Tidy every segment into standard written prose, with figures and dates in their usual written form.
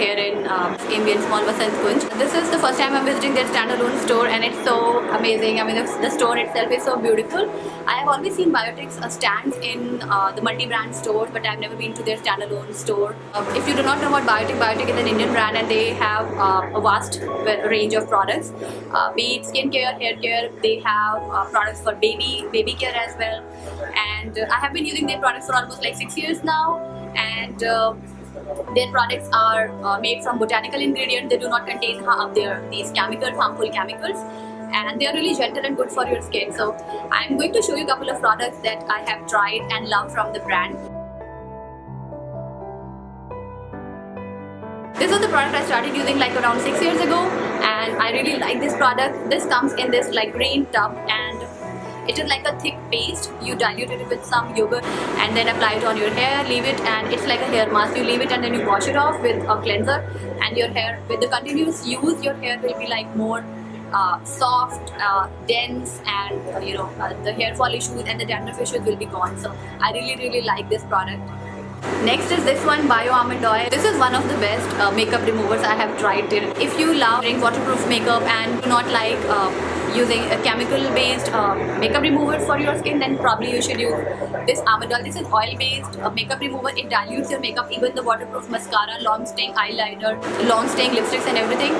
here in Ambient Mall Vasant Kunj. This is the first time I'm visiting their standalone store and it's so amazing. I mean, the store itself is so beautiful. I have always seen Biotic's stands in the multi-brand stores, but I've never been to their standalone store. If you do not know about Biotic, Biotic is an Indian brand and they have a vast range of products. Be it skincare, hair care, they have products for baby care as well. And I have been using their products for almost like 6 years now. And their products are made from botanical ingredients. They do not contain these harmful chemicals, and they are really gentle and good for your skin. So I'm going to show you a couple of products that I have tried and love from the brand. This is the product I started using like around 6 years ago, and I really like this product. This comes in this like green tub, and it is like a thick paste. You dilute it with some yogurt and then apply it on your hair, leave it, and it's like a hair mask. You leave it and then you wash it off with a cleanser, and your hair, with the continuous use, your hair will be like more soft, dense, and the hair fall issues and the dandruff issues will be gone. So I really like this product. Next is this one, Bio Almond Oil. This is one of the best makeup removers I have tried till. If you love wearing waterproof makeup and do not like using a chemical-based makeup remover for your skin, then probably you should use this almond oil. This is oil-based makeup remover. It dilutes your makeup, even the waterproof mascara, long-staying eyeliner, long-staying lipsticks and everything,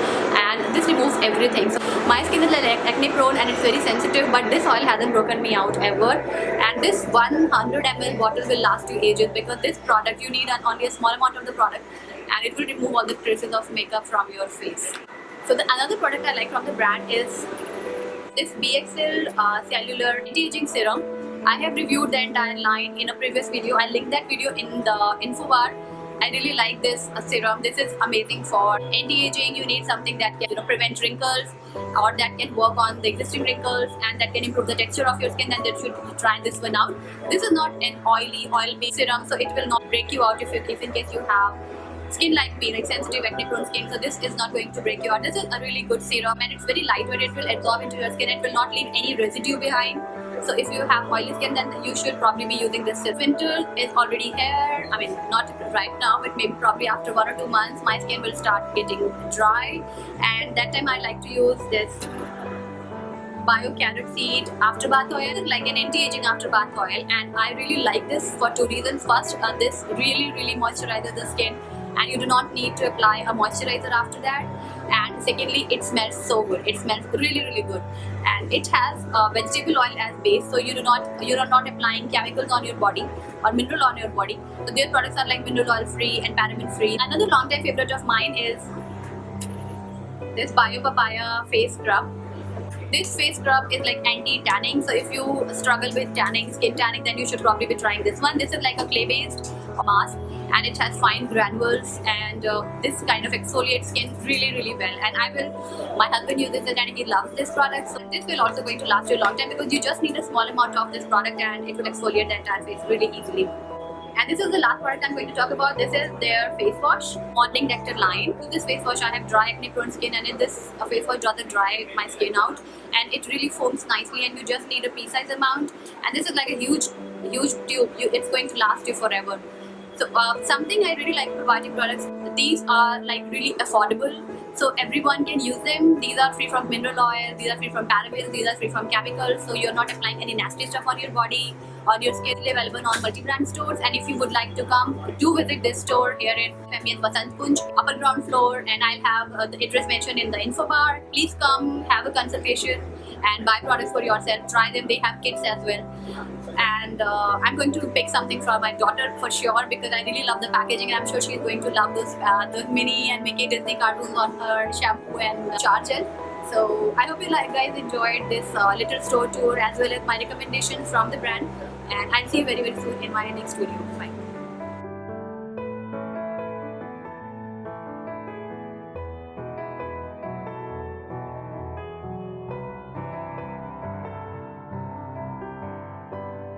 and this removes everything. So my skin is like acne-prone and it's very sensitive, but this oil hasn't broken me out ever. And this 100 ml bottle will last you ages, because this product, you need only a small amount of the product and it will remove all the traces of makeup from your face. So another product I like from the brand is this BXL cellular anti-aging serum. I have reviewed the entire line in a previous video. I'll link that video in the info bar. I really like this serum. This is amazing for anti-aging. You need something that can prevent wrinkles, or that can work on the existing wrinkles, and that can improve the texture of your skin, and that should try this one out. This is not an oil-based serum, so it will not break you out if in case you have skin like me, like sensitive acne-prone skin. So this is not going to break you out. This is a really good serum, and it's very lightweight. It will absorb into your skin. It will not leave any residue behind. So if you have oily skin, then you should probably be using this. Winter is already here. I mean, not right now, but maybe probably after 1 or 2 months, my skin will start getting dry, and that time I like to use this Bio Carrot Seed After Bath Oil, like an anti-aging after bath oil, and I really like this for 2 reasons. First, this really moisturizes the skin, and you do not need to apply a moisturizer after that. And secondly, it smells so good. It smells really good, and it has vegetable oil as base, so you're not applying chemicals on your body or mineral on your body. So their products are like mineral oil free and paraben free. Another long time favorite of mine is this Bio Papaya face scrub. This face scrub is like anti-tanning, so if you struggle with tanning, skin tanning, then you should probably be trying this one. This is like a clay-based mask, and it has fine granules, and this kind of exfoliates skin really well. And my husband uses it and he loves this product. So this will also going to last you a long time, because you just need a small amount of this product and it will exfoliate the entire face really easily. And this is the last product I'm going to talk about. This is their face wash, Morning Nectar line. With this face wash, I have dry acne-prone skin, and in this face wash doesn't dry my skin out, and it really foams nicely, and you just need a pea-size amount. And this is like a huge tube. It's going to last you forever. So something I really like about Biotic products, these are like really affordable, so everyone can use them. These are free from mineral oil, these are free from parabens, these are free from chemicals, so you're not applying any nasty stuff on your body, on your skin. Available on multi-brand stores, and if you would like to come, do visit this store here in Ambient Vasant Kunj, upper ground floor, and I'll have the address mentioned in the info bar. Please come, have a consultation and buy products for yourself. Try them. They have kits as well. And I'm going to pick something for my daughter for sure, because I really love the packaging, and I'm sure she's going to love those the Minnie and Mickey Disney cartoons on her shampoo and shower gel. So I hope you guys enjoyed this little store tour, as well as my recommendations from the brand, and I'll see you very soon in my next video. Bye.